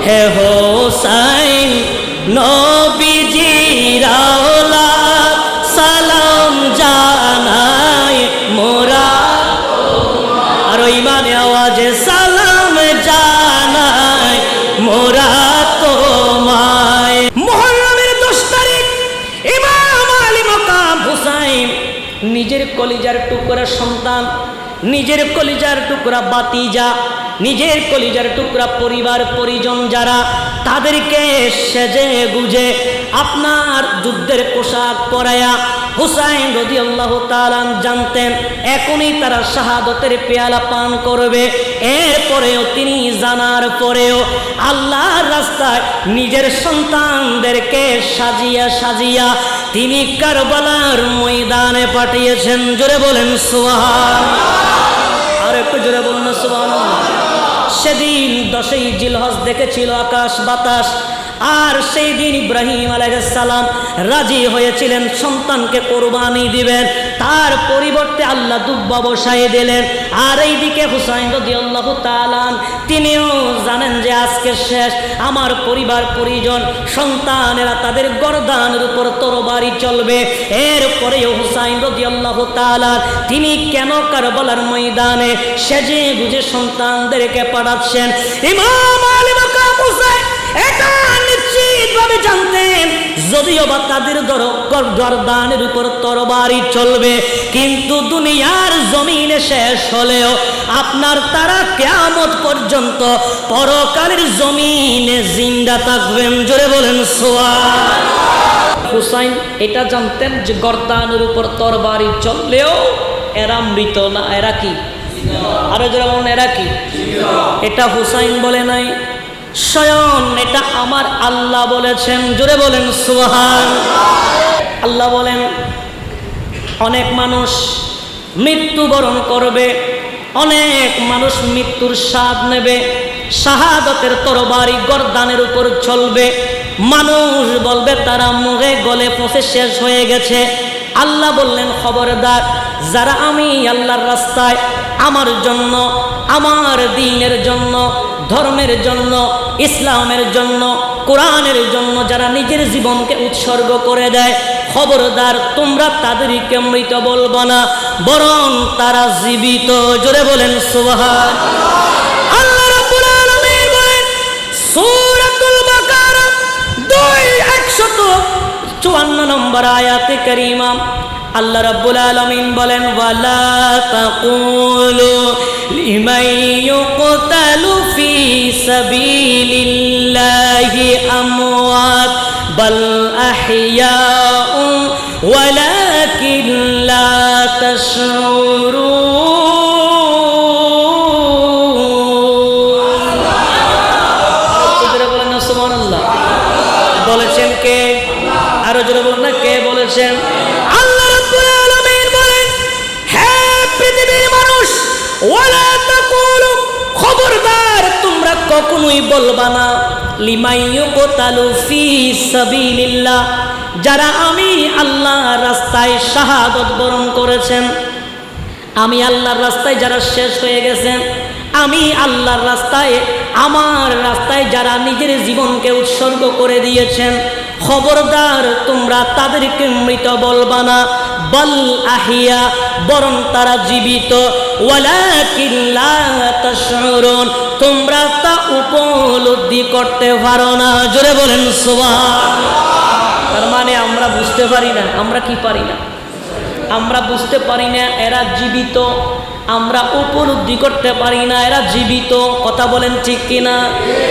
হে হোসাইন নবীজির আওলাদ সালাম জানাই মোরা আর ইমানে আওয়াজে সালাম জানাই মোরা তোমায়। মুহররমের 10 তারিখ ইমাম আলী মাকাম হুসাইন নিজের কলিজার টুকরা সন্তান, নিজের কলিজার টুকরা বাতিজা, নিজের কলিজার টুকরা পরিবার পরিজন যারা, তাদেরকে সেজে গুজে আপনার যুদ্ধের পোশাক পরায়া হুসাইন রাদিয়াল্লাহু তাআলা জানতেন এখনই তারা শাহাদতের পেয়ালা পান করবে। এরপরেও তিনি জানার পরেও আল্লাহর রাস্তায় নিজের সন্তানদেরকে সাজিয়া সাজিয়া তিনি কারবালার ময়দানে পাঠিয়েছেন। জোরে বলেন সুবহানাল্লাহ। আর একটু জোরে বলুন সুবহানাল্লাহ। সেদিন 10ই জিলহজ দেখেছিল আকাশ বাতাস, আর সেই দিন ইব্রাহিম আলাইহিস সালাম রাজি হয়েছিলেন সন্তানকে কোরবানি দিবেন, তার পরিবর্তে আল্লাহ দুব্বা বসাই দিলেন। আর এইদিকে হুসাইন রাদিয়াল্লাহু তাআলা তিনিও জানেন যে আজকে শেষ, আমার পরিবার পরিজন সন্তানেরা তাদের গর্দানের উপর তরবারি চলবে। এরপরেও হুসাইন রাদিয়াল্লাহু তাআলা তিনি কেন কারবালার ময়দানে সেজে গুজে সন্তানদেরকে পাঠাচ্ছেন, ইমাম আলী মাকাম হুসাইন এটা নিশ্চিতভাবে জানতেন যদিও বা তাদের গর্দানের উপর তরবারি চলবে, কিন্তু দুনিয়ার জমিনে শেষ হলেও আপনার তারা কিয়ামত পর্যন্ত পরকালের জমিনে জিন্দা থাকবেন। জোরে বলেন সুবহানাল্লাহ। হুসাইন এটা জানতেন যে গর্দানের উপর তরবারি চললেও এরা মৃত না, এরা কি? আরো জোরে বলেন, এরা কি? এটা হুসাইন বলে নাই, স্বয়ং এটা আমার আল্লাহ বলেছেন। জোরে বলেন সুবহানাল্লাহ। আল্লাহ বলেন অনেক মানুষ মৃত্যুবরণ করবে, অনেক মানুষ মৃত্যুর স্বাদ নেবে, শাহাদতের তরবারি গর্দানের উপর চলবে, মানুষ বলবে তারা মুখে গলে পচে শেষ হয়ে গেছে। আল্লাহ বললেন খবরদার, যারা আমি আল্লাহর রাস্তায় আমার জন্য, আমার দ্বীনের জন্য, ধর্মের জন্য, ইসলামের জন্য, কোরআনের জন্য যারা নিজের জীবনকে উৎসর্গ করে দেয়, খবরদার তোমরা তাদেরকে মৃত বলবো না, বরং তারা জীবিত। জোরে বলেন সুবহানাল্লাহ। আল্লাহ রাব্বুল আলামিন বলেন সূরাতুল বাকারা 154 নম্বর আয়াতে কারীমা, আল্লাহ রাব্বুল আলামিন বলেন ওয়ালা তাকুলু লিমান ইউকতালু ফি সাবিলিল্লাহি আমওয়াত বাল আহইয়াউ ওয়ালাকিন লা তাশউরুন। জোরে বলেন না সুবহানাল্লাহ। বলেছেন কে? আরো জোরে বলেন না, কে বলেছেন? আল্লাহ রাব্বুল আলামিন বলেন হে পৃথিবীর মানুষ, ওয়ালা তাকুলু, খবরদার তোমরা কখনোই বলবা না লিমান ইউকতালু ফি সাবিলিল্লাহ, যারা আমি আল্লাহর রাস্তায় শাহাদত বরণ করেছেন, আমি আল্লাহর রাস্তায় যারা শেষ হয়ে গেছেন, আমি আল্লাহর রাস্তায়, আমার রাস্তায় যারা নিজের জীবনকে উৎসর্গ করে দিয়েছেন, খবরদার তোমরা তাদেরকে মৃত বলবা না, বল আহিয়া, বরং তারা জীবিত, ওয়ালাকিন লা তাশউরুন, তোমরা তা উপলব্ধি করতে পারো না। জোরে বলেন সুবহানাল্লাহ। তার মানে আমরা বুঝতে পারি না, আমরা কি পারি না? আমরা বুঝতে পারি না এরা জীবিত, আমরা উপলব্ধি করতে পারি না এরা জীবিত। কথা বলেন ঠিক কিনা?